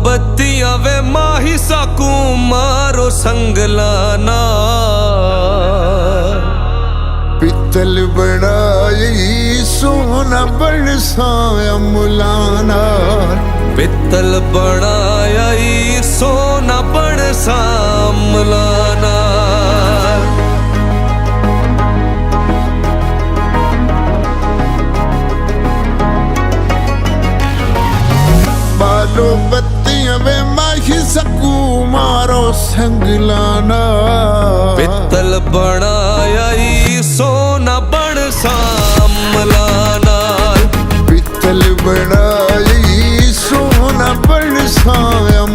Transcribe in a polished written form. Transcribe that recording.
बत्तियां वे माही साकू मारो संगलाना। पित्तल बनाई सोना बरसाया मुलाना। पित्तल बनाया सोना बरसा मुलाना। बालो बत्तियां वे माही सकू मारो संगलाना। पित्तल बनाया सोना बरसा मुलाना। पित्तल बनाई सोना बरसाया